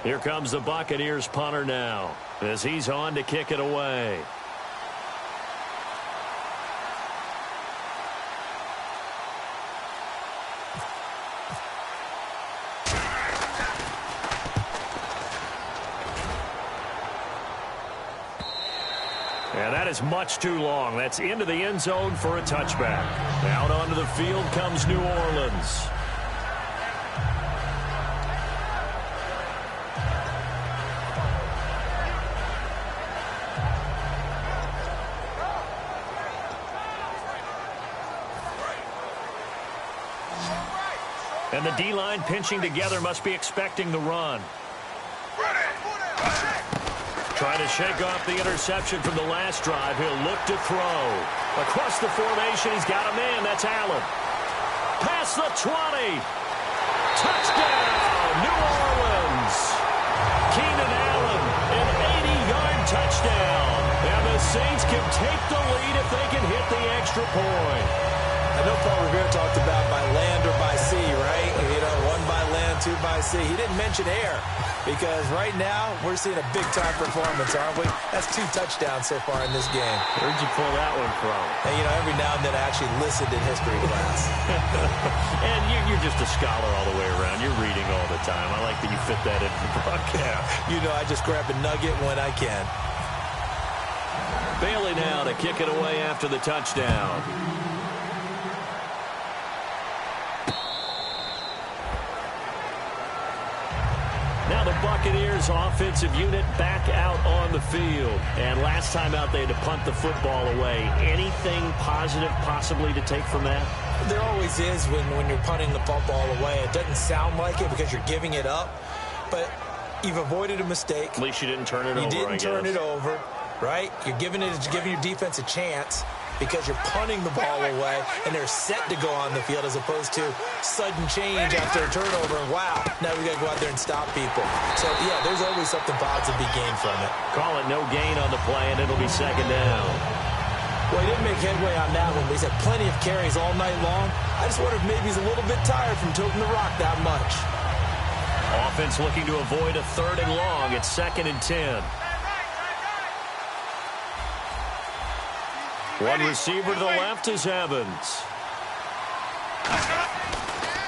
Here comes the Buccaneers punter now, as he's on to kick it away. And that is much too long. That's into the end zone for a touchback. Out onto the field comes New Orleans. And the D-line pinching together, must be expecting the run. Trying to shake off the interception from the last drive. He'll look to throw. Across the formation, he's got a man. That's Allen. Past the 20. Touchdown, New Orleans. Keenan Allen, an 80-yard touchdown. And the Saints can take the lead if they can hit the extra point. I know Paul Revere talked about by land or by sea, right? You know, 1 by land, 2 by sea. He didn't mention air because right now we're seeing a big-time performance, aren't we? That's 2 touchdowns so far in this game. Where'd you pull that one from? And, you know, every now and then I actually listened in history class. And you're just a scholar all the way around. You're reading all the time. I like that you fit that into the broadcast. You know, I just grab a nugget when I can. Bailey now to kick it away after the touchdown. Now the Buccaneers offensive unit back out on the field. And last time out they had to punt the football away. Anything positive possibly to take from that? There always is when you're punting the football away. It doesn't sound like it because you're giving it up. But you've avoided a mistake. At least you didn't turn it over, You didn't turn it over, right? You're giving your defense a chance because you're punting the ball away, and they're set to go on the field as opposed to sudden change after a turnover. And wow, now we got to go out there and stop people. So, yeah, there's always something positive to be gained from it. Call it no gain on the play, and it'll be second down. Well, he didn't make headway on that one, but he's had plenty of carries all night long. I just wonder if maybe he's a little bit tired from toting the rock that much. Offense looking to avoid a 3rd and long. It's 2nd and 10. One receiver to the left is Evans.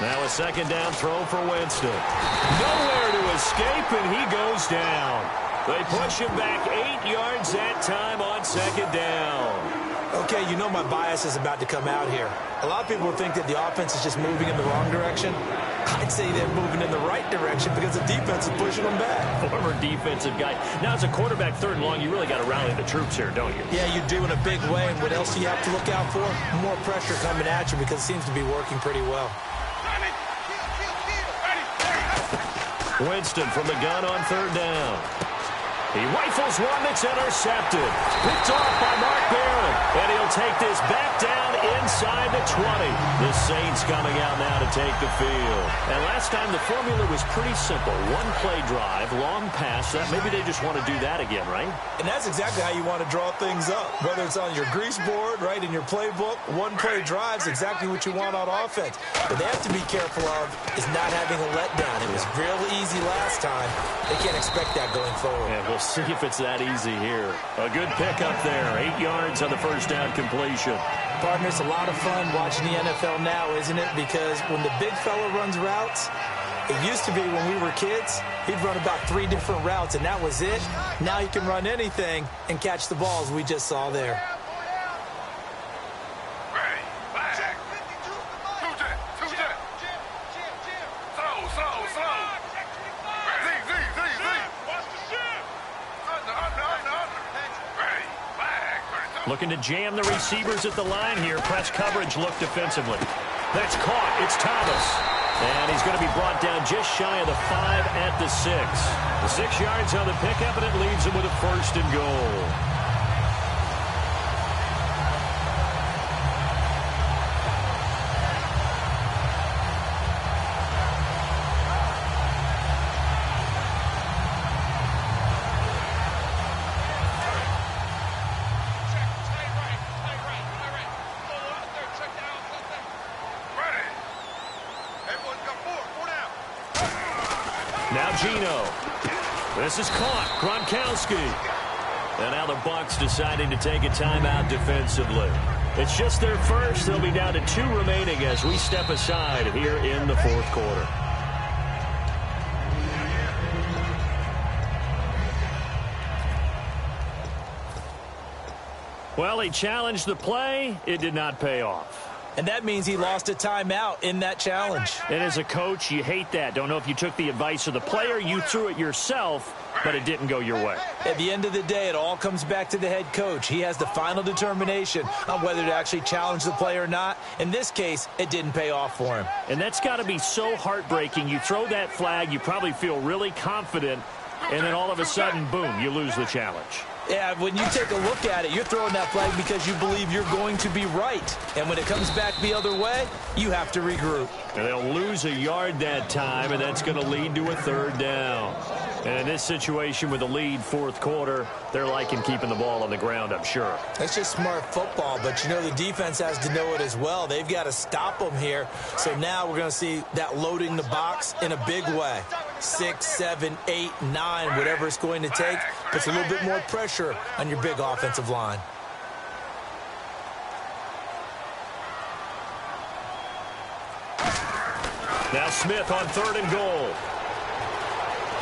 Now a 2nd down throw for Winston. Nowhere to escape, and he goes down. They push him back 8 yards that time on 2nd down. Okay, you know my bias is about to come out here. A lot of people think that the offense is just moving in the wrong direction. I'd say they're moving in the right direction because the defense is pushing them back. Former defensive guy. Now, as a quarterback 3rd and long, you really got to rally the troops here, don't you? Yeah, you do in a big way. And what else do you have to look out for? More pressure coming at you because it seems to be working pretty well. Winston from the gun on 3rd down. He rifles one that's intercepted. Picked off by Mark Barron. And he'll take this back down inside the 20. The Saints coming out now to take the field. And last time the formula was pretty simple. 1-play drive, long pass. Maybe they just want to do that again, right? And that's exactly how you want to draw things up. Whether it's on your grease board, right, in your playbook, 1-play drive's exactly what you want on offense. What they have to be careful of is not having a letdown. It was real easy last time. They can't expect that going forward. Yeah, we'll see if it's that easy here. A good pickup there. 8 yards on the first down completion. Partner, it's a lot of fun watching the NFL now, isn't it? Because when the big fella runs routes, it used to be when we were kids, he'd run about 3 different routes, and that was it. Now he can run anything and catch the balls we just saw there. Looking to jam the receivers at the line here. Press coverage look defensively. That's caught. It's Thomas. And he's going to be brought down just shy of the 5 at the 6. The 6 yards on the pickup, and it leaves him with a 1st and goal. Now Geno. This is caught. Gronkowski. And now the Bucs deciding to take a timeout defensively. It's just their first. They'll be down to 2 remaining as we step aside here in the 4th quarter. Well, he challenged the play. It did not pay off. And that means he lost a timeout in that challenge. And as a coach, you hate that. Don't know if you took the advice of the player, you threw it yourself, but it didn't go your way. At the end of the day, it all comes back to the head coach. He has the final determination on whether to actually challenge the play or not. In this case, it didn't pay off for him. And that's got to be so heartbreaking. You throw that flag, you probably feel really confident, and then all of a sudden, boom, you lose the challenge. Yeah, when you take a look at it, you're throwing that flag because you believe you're going to be right. And when it comes back the other way, you have to regroup. And they'll lose a yard that time, and that's going to lead to a 3rd down. And in this situation with a lead 4th quarter, they're liking keeping the ball on the ground, I'm sure. That's just smart football, but you know the defense has to know it as well. They've got to stop them here. So now we're going to see that loading the box in a big way. 6, 7, 8, 9, whatever it's going to take, puts a little bit more pressure on your big offensive line. Now Smith on 3rd and goal.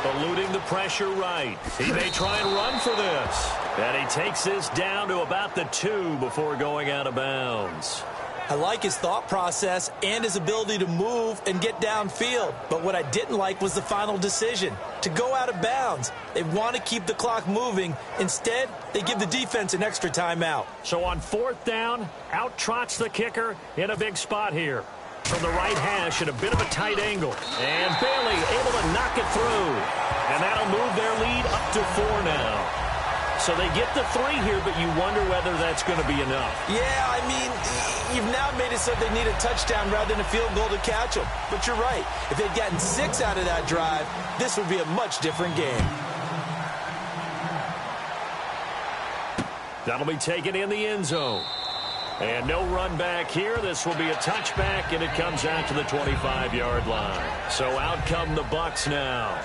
Eluding the pressure right. He may try and run for this. And he takes this down to about the 2 before going out of bounds. I like his thought process and his ability to move and get downfield. But what I didn't like was the final decision, to go out of bounds. They want to keep the clock moving. Instead, they give the defense an extra timeout. So on 4th down, out trots the kicker in a big spot here. From the right hash at a bit of a tight angle. And Bailey able to knock it through. And that'll move their lead up to 4 now. So they get the 3 here, but you wonder whether that's going to be enough. Yeah, I mean, you've now made it so they need a touchdown rather than a field goal to catch them. But you're right. If they'd gotten 6 out of that drive, this would be a much different game. That'll be taken in the end zone. And no run back here. This will be a touchback, and it comes out to the 25-yard line. So out come the Bucs now.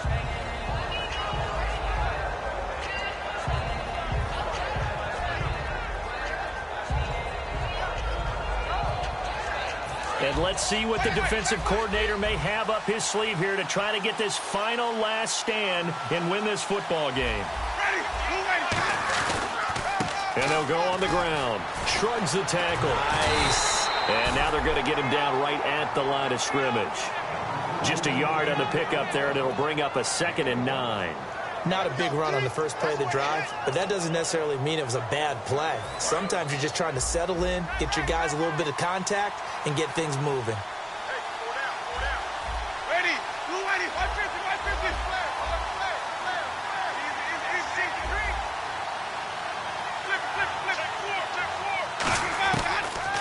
And let's see what the defensive coordinator may have up his sleeve here to try to get this final last stand and win this football game. And they'll go on the ground. Shrugs the tackle. Nice. And now they're going to get him down right at the line of scrimmage. Just a yard on the pickup there, and it'll bring up a 2nd and 9. Not a big run on the first play of the drive, but that doesn't necessarily mean it was a bad play. Sometimes you're just trying to settle in, get your guys a little bit of contact, and get things moving. Ready. 150.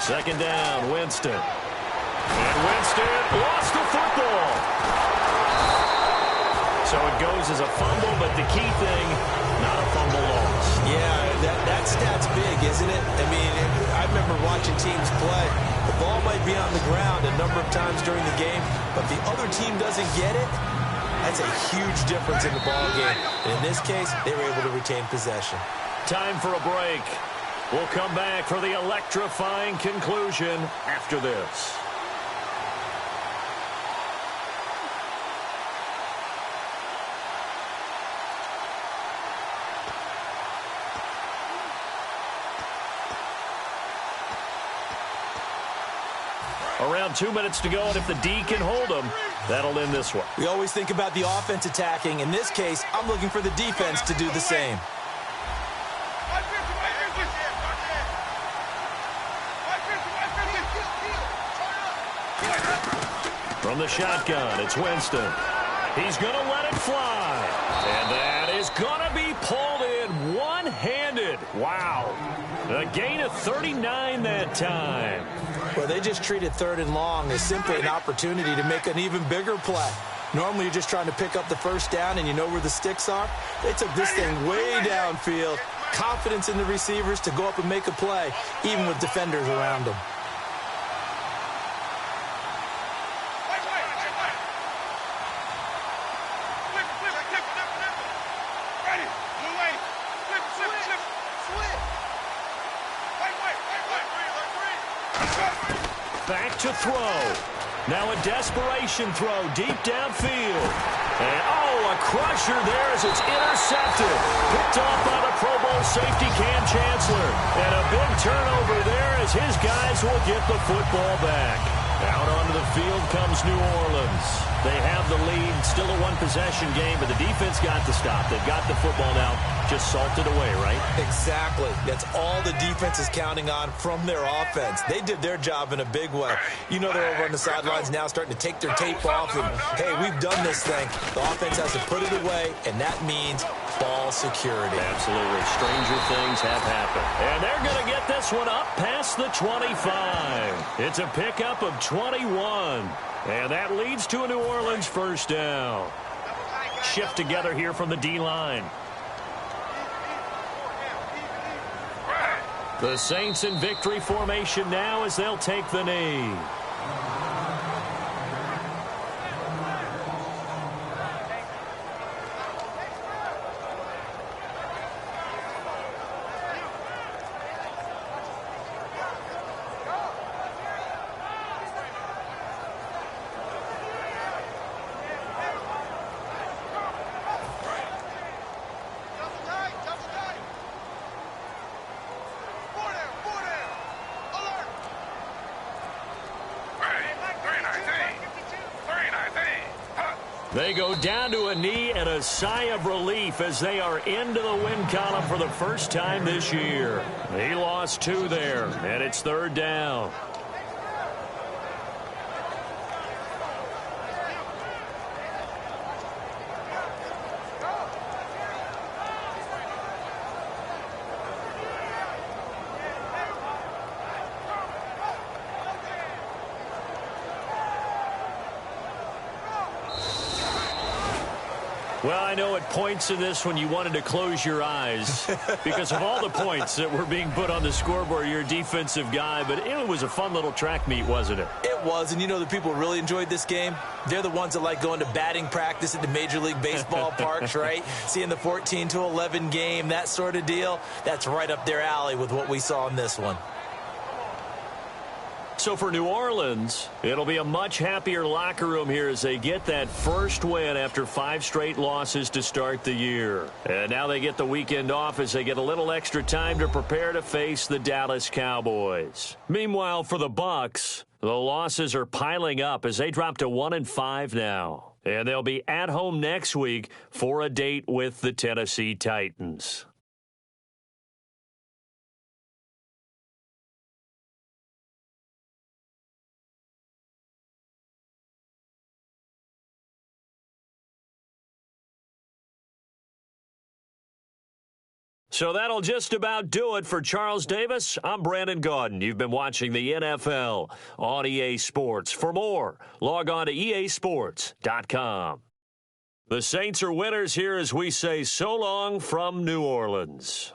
Second down, Winston. And Winston lost the football. So it goes as a fumble, but the key thing, not a fumble loss. Yeah, that stat's big, isn't it? I mean, I remember watching teams play. The ball might be on the ground a number of times during the game, but if the other team doesn't get it, that's a huge difference in the ball game. And in this case, they were able to retain possession. Time for a break. We'll come back for the electrifying conclusion after this. Around 2 minutes to go, and if the D can hold them, that'll end this one. We always think about the offense attacking. In this case, I'm looking for the defense to do the same. From the shotgun, it's Winston. He's going to let it fly. And that is going to be pulled in one-handed. Wow. A gain of 39 that time. Well, they just treated 3rd and long as simply an opportunity to make an even bigger play. Normally, you're just trying to pick up the first down and you know where the sticks are. They took this thing way downfield. Confidence in the receivers to go up and make a play, even with defenders around them. Back to throw. Now a desperation throw deep downfield. And, a crusher there as it's intercepted. Picked off by the Pro Bowl safety Cam Chancellor. And a big turnover there as his guys will get the football back. Out onto the field comes New Orleans. They have the lead, still a one-possession game, but the defense got the stop. They've got the football now, just salted away, right? Exactly. That's all the defense is counting on from their offense. They did their job in a big way. You know they're over on the sidelines now starting to take their tape off and, hey, we've done this thing. The offense has to put it away, and that means ball security. Absolutely. Stranger things have happened. And they're going to get this one up past the 25. It's a pickup of 21. And that leads to a New Orleans first down. Shift together here from the D-line. The Saints in victory formation now as they'll take the knee. They go down to a knee and a sigh of relief as they are into the win column for the first time this year. He lost 2 there, and it's 3rd down. Well, I know at points in this when you wanted to close your eyes because of all the points that were being put on the scoreboard. You're a defensive guy, but it was a fun little track meet, wasn't it? It was, and you know the people who really enjoyed this game? They're the ones that like going to batting practice at the Major League Baseball parks, right? Seeing the 14-11 game, that sort of deal. That's right up their alley with what we saw in this one. So for New Orleans, it'll be a much happier locker room here as they get that first win after 5 straight losses to start the year. And now they get the weekend off as they get a little extra time to prepare to face the Dallas Cowboys. Meanwhile, for the Bucs, the losses are piling up as they drop to 1-5 now. And they'll be at home next week for a date with the Tennessee Titans. So that'll just about do it for Charles Davis. I'm Brandon Gaudin. You've been watching the NFL on EA Sports. For more, log on to easports.com. The Saints are winners here as we say so long from New Orleans.